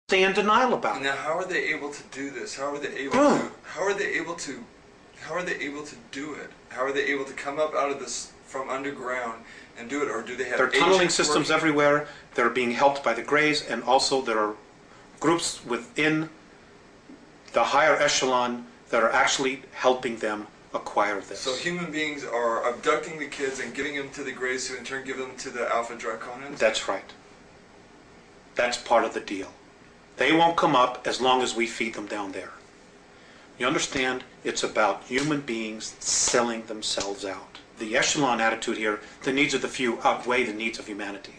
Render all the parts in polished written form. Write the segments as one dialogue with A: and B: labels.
A: stay in denial about it.
B: Now, how are they able to do this? How are they able to? How are they able to? How are they able to do it? How are they able to come up out of this from underground and do it, or do they have?
A: There are tunneling systems everywhere. They're being helped by the Greys, and also there are groups within the higher echelon that are actually helping them acquire this.
B: So human beings are abducting the kids and giving them to the Greys, who in turn give them to the Alpha Draconians?
A: That's right. That's part of the deal. They won't come up as long as we feed them down there. You understand? It's about human beings selling themselves out. The echelon attitude here, the needs of the few outweigh the needs of humanity.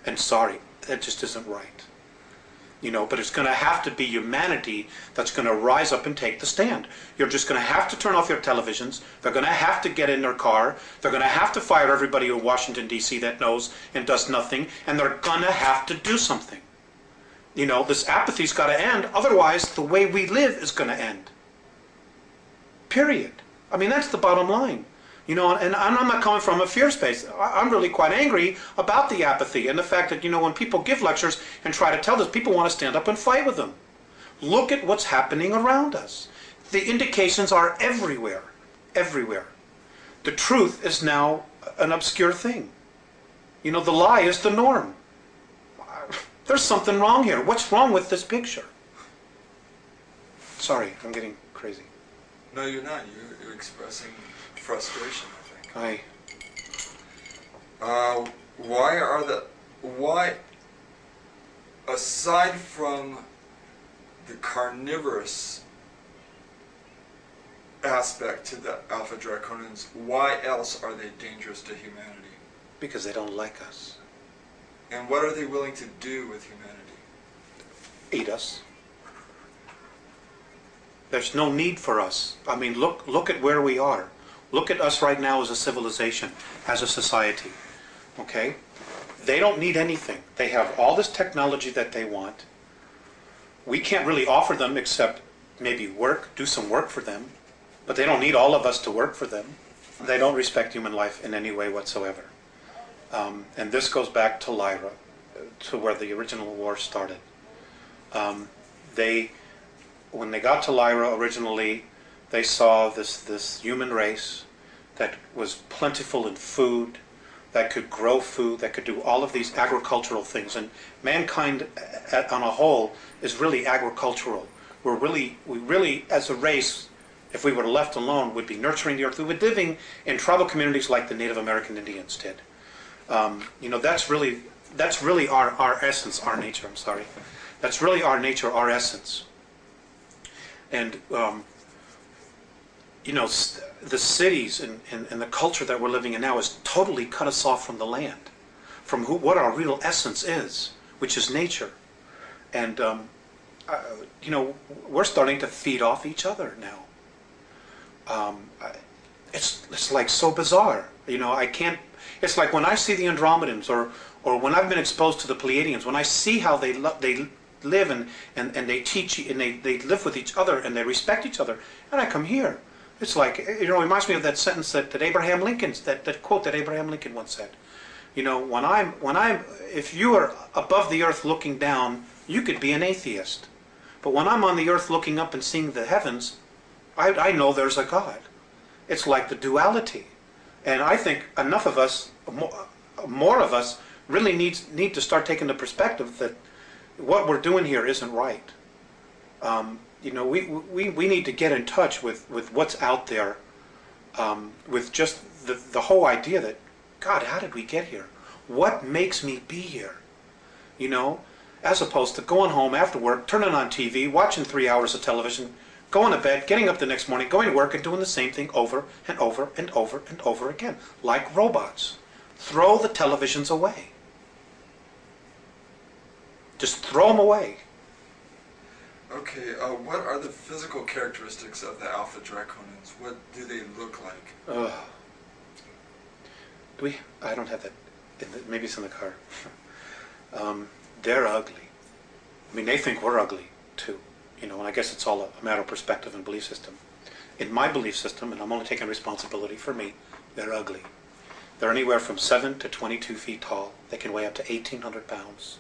A: And sorry, that just isn't right. You know, but it's going to have to be humanity that's going to rise up and take the stand. You're just going to have to turn off your televisions. They're going to have to get in their car. They're going to have to fire everybody in Washington, D.C. that knows and does nothing. And they're going to have to do something. You know, this apathy's got to end. Otherwise, the way we live is going to end. Period. I mean, that's the bottom line. You know, and I'm not coming from a fear space. I'm really quite angry about the apathy and the fact that, you know, when people give lectures and try to tell this, people want to stand up and fight with them. Look at what's happening around us. The indications are everywhere. Everywhere. The truth is now an obscure thing. You know, the lie is the norm. There's something wrong here. What's wrong with this picture? Sorry, I'm getting crazy.
B: No, you're not. You're expressing frustration, I think. Why, aside from the carnivorous aspect to the Alpha Draconians, why else are they dangerous to humanity?
A: Because they don't like us.
B: And what are they willing to do with humanity?
A: Eat us. There's no need for us. I mean, look at where we are. Look at us right now as a civilization, as a society. Okay? They don't need anything. They have all this technology that they want. We can't really offer them except maybe work, do some work for them. But they don't need all of us to work for them. They don't respect human life in any way whatsoever. And this goes back to Lyra, to where the original war started. When they got to Lyra originally, they saw this human race that was plentiful in food, that could grow food, that could do all of these agricultural things. And mankind on a whole is really agricultural. We really, as a race, if we were left alone, would be nurturing the earth. We would be living in tribal communities like the Native American Indians did. You know, that's really our essence, our nature, I'm sorry. That's really our nature, our essence. And, you know, the cities and the culture that we're living in now has totally cut us off from the land, from what our real essence is, which is nature. And, you know, we're starting to feed off each other now. It's like so bizarre. You know, it's like when I see the Andromedans or when I've been exposed to the Pleiadians, when I see how they live and they teach and they live with each other and they respect each other, and I come here, it's like, you know, it reminds me of that sentence that Abraham Lincoln, that quote that Abraham Lincoln once said. You know, if you are above the earth looking down, you could be an atheist. But when I'm on the earth looking up and seeing the heavens, I know there's a God. It's like the duality. And I think enough of us, more of us, really need to start taking the perspective that what we're doing here isn't right. You know, we need to get in touch with what's out there, with just the whole idea that, God, how did we get here? What makes me be here? You know, as opposed to going home after work, turning on TV, watching 3 hours of television, going to bed, getting up the next morning, going to work and doing the same thing over and over and over and over again, like robots. Throw the televisions away. Just throw them away.
B: Okay, what are the physical characteristics of the Alpha Draconians? What do they look like?
A: I don't have that. Maybe it's in the car. They're ugly. I mean, they think we're ugly, too. You know, and I guess it's all a matter of perspective and belief system. In my belief system, and I'm only taking responsibility for me, they're ugly. They're anywhere from 7 to 22 feet tall. They can weigh up to 1,800 pounds.